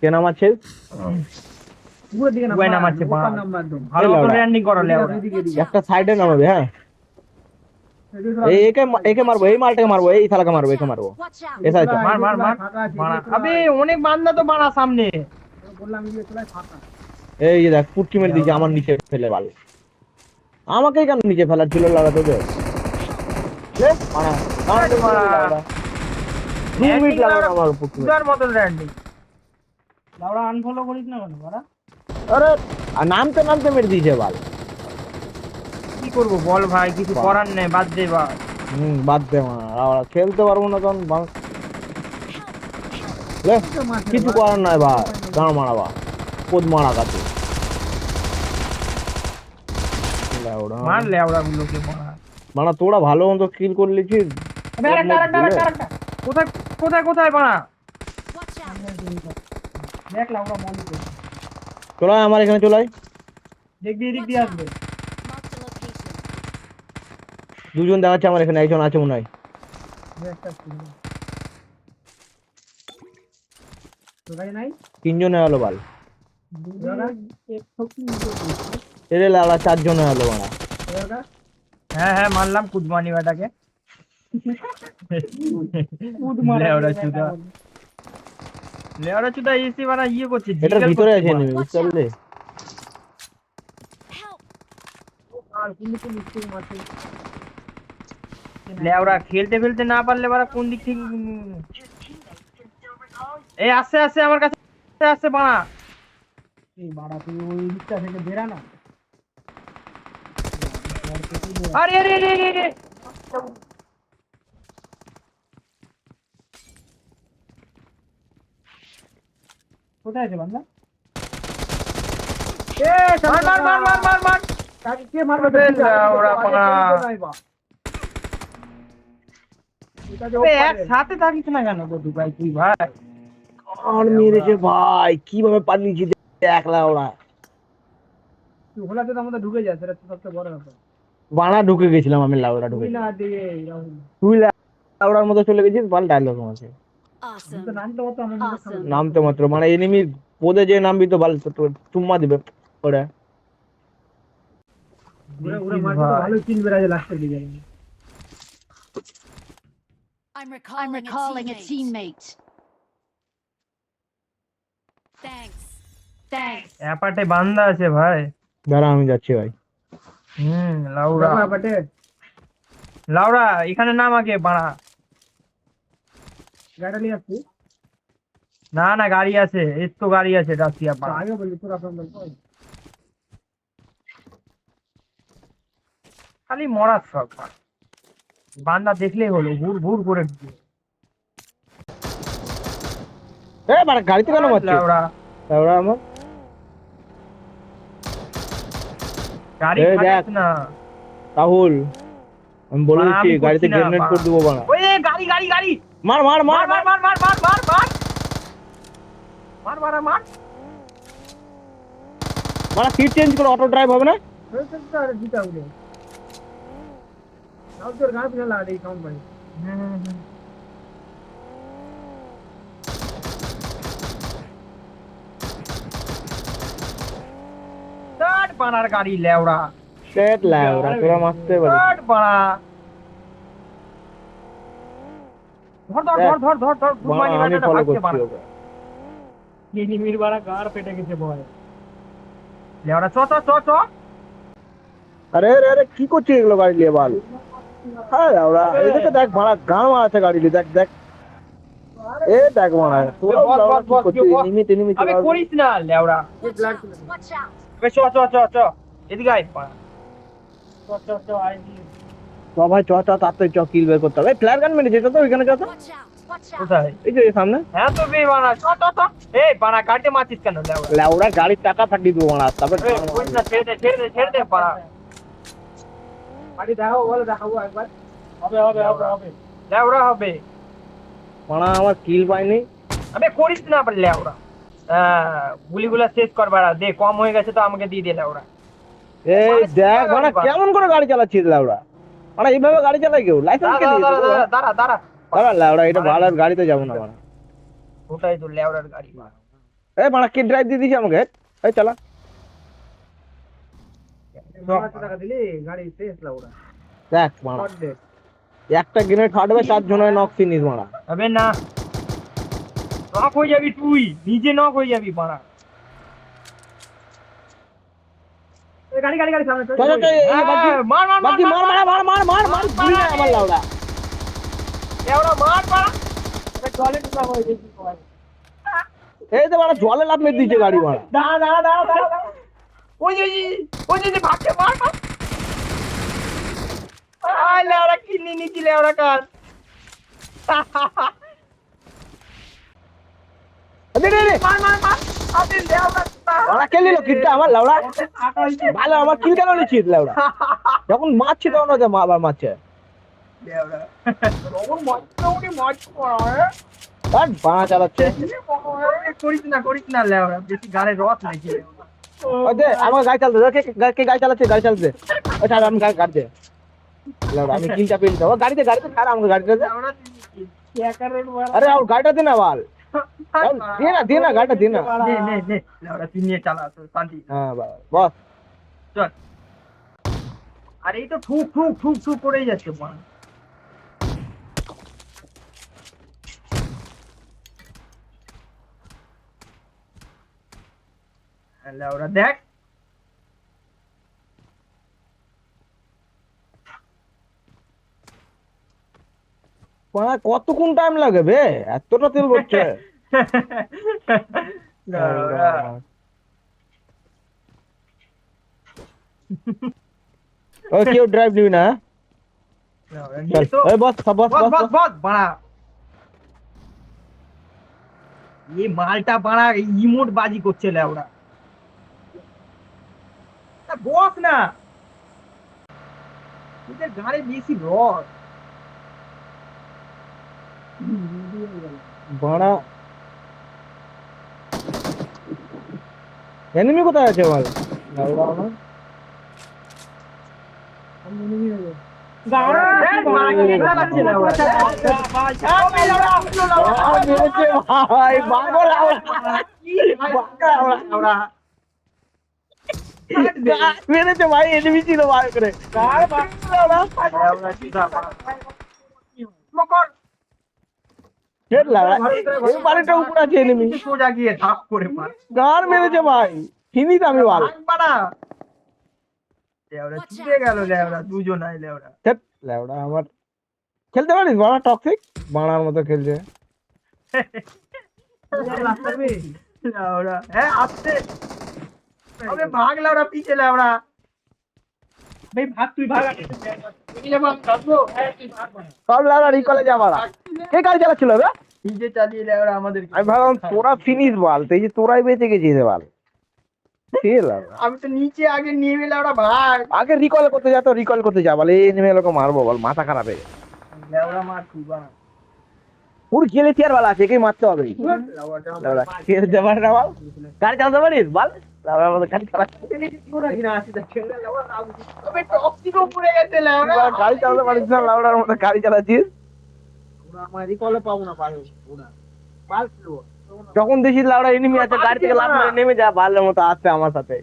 কে নামাচ্ছে? পুরো দিকে ওই নাম্বার নামাচ্ছে ওপার বাঁ। নাম্বার দম ভালো এই মতো লাউড়া। ল্যান্ডিং করো লেওড়া। একটা সাইডে নামাবে, হ্যাঁ। এই একে একে মারবো, এই মালটাকে মারবো, এই শালাকে মারবো, একে মারবো। Watch out! এসে আছো? মার মার মার বাড়া। আবে অনেক বান্দা তো বাড়া সামনে। বললাম এই চলে ফাঁকা এই যে দেখ পুটকি মেরে দিয়েছে আমার নিচে ফেলে বাল। আমাকে কেন নিচে ফেলার ছিল লাউড়া তোদের? লে মারা মারা তো মারা লাউড়া। 2 মিনিট লাগলো আমার পুটকি মেরে। উদার মতন ল্যান্ডিং। লাউড়া আনফলো করিস না কেন বাড়া আরে আর নামতে নামতে মেরে দিয়েছে বাল। কি করবো বল ভাই, কিছু করার নেই, বাদ দে বা। বাদ দে মারা লাউড়া, খেলতে পারবো না তখন বাল। লে কিছু করার নাই ভাই, গান মারাবা কোদ মারা কাছে লাউড়া। মার লেওড়া গুলোকে মার। মানে তোরা ভালো মতো কিল করে লিছিস। আবে আরেকটা। কোথায় কোথায় কোথায় বাড়া? Watch out! দেখ লাউড়া মলি করে চলো আমার এখানে চলাই। দেখবি এদিক Watch দিয়ে out! আসবে Mark the location. দুজন দেখাচ্ছে আমার এখানে, একজন আছে মনে হয়। একটা তো গাড়ি নাই তিনজন হলো বাল। দাদা এক শক্তি এরে লাউড়া 4 জন হলো বাড়া। দাদা হ্যাঁ হ্যাঁ মারলাম কুদমানি বেটাকে। লেওড়া চুদা, লেওড়া চুদা এসে বাড়া ইয়ে করছে। এটার জিগেল ভিতরে করছে আছে বাড়া। নেমে বুঝতে পারলে? Help! আর কোন কোন স্টিং মারছে লেওড়া খেলতে ফেলতে না পারলে বাড়া কোন দিক থেকে এই আসছে আসছে আমার কাছে আসছে বাড়া। এই বাড়া তুই ওই দিকটা থেকে বেরা না আরে আরে আরে আরে, আরে কোথায় আছে বান্দা মার মার মার মার মার মার। কাকে কে মারবে আবে লাউড়া বাড়া। আবে একসাথে থাকিস না কেন তো ভাই তুই ভাই? আর মেরেছে ভাই, কিভাবে পালিয়েছি দেখ লাউড়া। তুই হোলাতে তো আমাদের ঢুকে যায় সেটা তো সবচেয়ে বড় ব্যাপার বানা ঢুকে গেছিলাম আমি লাউড়া ঢুকে। তুই না দিয়ে রাহুল তুই লাউড়ার মতো চলে গেছিস বাল, ডায়লগ আছে Awesome! তো নামটা মতো আমার মধ্যে Awesome! নামতে মাত্র। মানে এনিমি পদে যে নামবি তো বাল তোর চুম্মা দিবে ওরা। ঘুরে ঘুরে মারতে তো ভালো চিনবে রাজে লাস্টের দিকে I'm recalling a teammate. Thanks. Thanks. অ্যাপার্টে বান্দা আছে ভাই। দাঁড়া আমি যাচ্ছি ভাই। লাউড়া বাটে লাউড়া এখানে নাম আগে বাড়া। গাড়ি নিয়ে আসছি না না গাড়ি আছে, এর তো গাড়ি আছে রাশিয়া তো বাড়া। আগে বলি তোর আপনার বল খালি মরার শখ বাড়া। বান্দা দেখলেই হলো ঘুর ঘুর করে ঢুকে। এ মানে গাড়িতে কেন মারছিস লাউড়া লাউড়া আমার? গাড়ি এই দেখ। ফাটাস না। রাহুল আমি বলে বাড়া, দিচ্ছি আমি গাড়িতে করছি না, গ্রেনেড বাড়া। করে দেবো বাড়া। ওই গাড়ি গাড়ি গাড়ি মার মার মার মার মার মার মার মার মার মার মার মার মার। মানে সিট চেঞ্জ করে অটো ড্রাইভ হবে না? আর জিতা উঠে নাও তোর গাছ ফেলা এই কাউন্ট ভাই চাট বানার গাড়ি লেওড়া। সেট লাউড়া তোরা মারতে পারিস। চাট বানা। ধর ধর ধর ধর ধর ধর বাড়া, ঘুমানি আমি বেটাটা ফলো ভাগছে করছি বাড়া। ওকে। এনিমির বাড়া গার ফেটে গেছে ভয় লেওড়া চ চ চ চ। আরে আরে আরে কি করছিস এগুলো গাড়ি নিয়ে বাল? হ্যাঁ লাউড়া এদিকে দেখ মারা গান মারাচ্ছে গাড়ি নিয়ে, দেখ দেখ এ দেখ মারা তোরা বস, লাউড়া বস, কি বস, করছিস? বস। এনিমি টেনিমি আবে চলে করিস না লেওড়া। Watch out! Watch out! আবে চ চ চ চ এদিকে আয় বাড়া। চ ভাই চ চ তাড়াতাড়ি চ কিল বের করতে হবে। ফ্ল্যার গান মেরেছে তো ওইখানে চ তো। Watch out! Watch out! কোথায়? এই যে এই সামনে হ্যাঁ তো বে বানা চ চ চ। এই বানা কাটে মারছিস কেন লেওড়া? লাউড়া গাড়ির টাকা ফাটিয়ে দেবো মারা, তারপর এই করিস না, ছেড়ে দে ছেড়ে দে ছেড়ে দে বাড়া। বাড়ি দেখাও বলে দেখাবো একবার হবে হবে হবে হবে লেওড়া হবে। মারা আমার কিল পাইনি। আবে করিস না আবার লেওড়া। গুলিগুলা শেষ কর বাড়া, দে কম হয়ে গেছে তো আমাকে দিয়ে দে লেওড়া। এই দেখ মানে কেমন করে গাড়ি চালাচ্ছিস লাউড়া? মানে এইভাবে গাড়ি চালায় কেউ? লাইসেন্স কে দাঁড়া দিয়েছে? দাঁড়া দাঁড়া দাঁড়া দাঁড়া। দাঁড়া লাউড়া এটা ভাড়ার গাড়িতে যাবো না মারা। ওটাই তো লেওড়ার গাড়ি বাড়া। এই মারা কি ড্রাইভ দিয়ে দিয়েছে আমাকে এই চালা 900 টাকা দিলি গাড়ি শেষ লাউড়া দেখ মারা শট দে একটা গ্রেনেড ফাটবে 4 জনের নক ফিনিশ মারা হবে না, নক হয়ে যাবি তুই, নিজে নক হয়ে যাবি বাড়া। এই গাড়ি গাড়ি গাড়ি সামনে তো চল চল চল, এই বাকি মার মার বাকি মার মারা মার ভুলি না আমার লাউডা লেওড়া মার বাড়া। চলে তো হয়ে গেছে সবাই এই তো মারা জলে লাভ মেরে দিয়েছে গাড়ি মারা দাঁড়া দাঁড়া দাঁড়া দাঁড়া ওই যে ওই যে ভাগছে, মার মার। আয় লেওড়া কিনে নিচ্ছি লেওড়া কাজ। দে দে দে মার মার মার, আপনি লেওড়া মারা কে নিল কিটটা আমার লাউডা ভালো আমার কিল কেন নিচ্ছিস লাউডা যখন মারছি তখন ওদের মা আবার মারছে লেওড়া তখন মারতে মারছে আর বানা চালাচ্ছে করিস না লেওড়া, বেশি গাড়ির রস নাকি। ওই দে আমার গাড়ি চালাতে দে কে গাড়ি চালাচ্ছে গাড়ি চালাতে ওই ছাড় আমি গাড়ি কাট দে লাউডা আমি কিলটা পেয়ে ও গাড়িতে ছাড় আমাকে গাড়িতে দে লেওড়া ক্যাকারের মারা আরে আর গাড়িটা দে না বাল দে না গাড়িটা দে না নে লেওড়া তুই নিয়ে চালা তো শান্তি। হ্যাঁ বস চল, আর এই তো ঠুক ঠুক ঠুক ঠুক করেই যাচ্ছে বাড়া। লেওড়া দেখ বাড়া কতক্ষণ টাইম লাগে বে এতটা তেল করছে লেওড়া ওই কেউ ড্রাইভ নিবি না লেওড়া চল নিয়ে তো ওই বস বস বস বস বস বস বাড়া। এই মালটা বাড়া ইমোট বাজি করছে লেওড়া। বস না, তোদের গাড়ি বেশি রস। বাড়া এনিমি কোথায় আছে বল লাউডা আমার দেখ মারা কি চালাচ্ছে লেওড়া। মেরেছে ভাই বাবা লাউডা লেওড়া মেরেছে ভাই এনিমি ছিল ভাই করে কে লাউডা এই বাড়িটা উপর আছে এনিমি সোজা গিয়ে ধাপ করে মার গার মেরেছে ভাই ফিনিশ আমি বল বাড়া। লেওড়া ছুটে গেল লেওড়া, দুজন আই লেওড়া। ধ্যাৎ, লাউডা আমার খেলতে পারিস বড় টক্সিক বাড়ার মতো খেলছে লেওড়া হ্যাঁ আসতে আবে ভাগ লেওড়া, পিছে লেওড়া। ভাই ভাগ তুই ভাগ তুই যাব কাটবো তুই ভাগ সব লাউডা রিকলে যা বাড়া কে গাড়ি চালাচ্ছিল বে নিজে চালিয়ে লেওড়া আমাদের। আমি ভাবলাম তোরা ফিনিশ বল তো এই যে তোরাই বেঁচে গেছিস রে বল ঠিক আছে আমি তো নিচে আগে নেমে লেওড়া ভাগ। আগে রিকল করতে যা তো রিকল করতে যা বল এই নেমে লোকে মারবো বল মাথা খারাপ হয়ে গেছে লেওড়া মার তুই বাড়া। পুরো খেলে চেয়ার বালা আছে একেই মারতে হবে লেওড়াটা লাউডা খেলতে পারে না বল গাড়ি চালাতে পারিস বল লাউডার মতো গাড়ি চালাচ্ছে তবে টক্সিকও পড়ে গেছে লেওড়া। গাড়ি চালাতে পারিস না লাউডার মতো গাড়ি চালাচ্ছিস আমার রিকলে পাবো না পারো ওরা পাল ছিল যখন দেখিস লাউডা এনিমি আছে গাড়ি থেকে লাফ মেরে নেমে যা বালের মতো আসছে আমার সাথে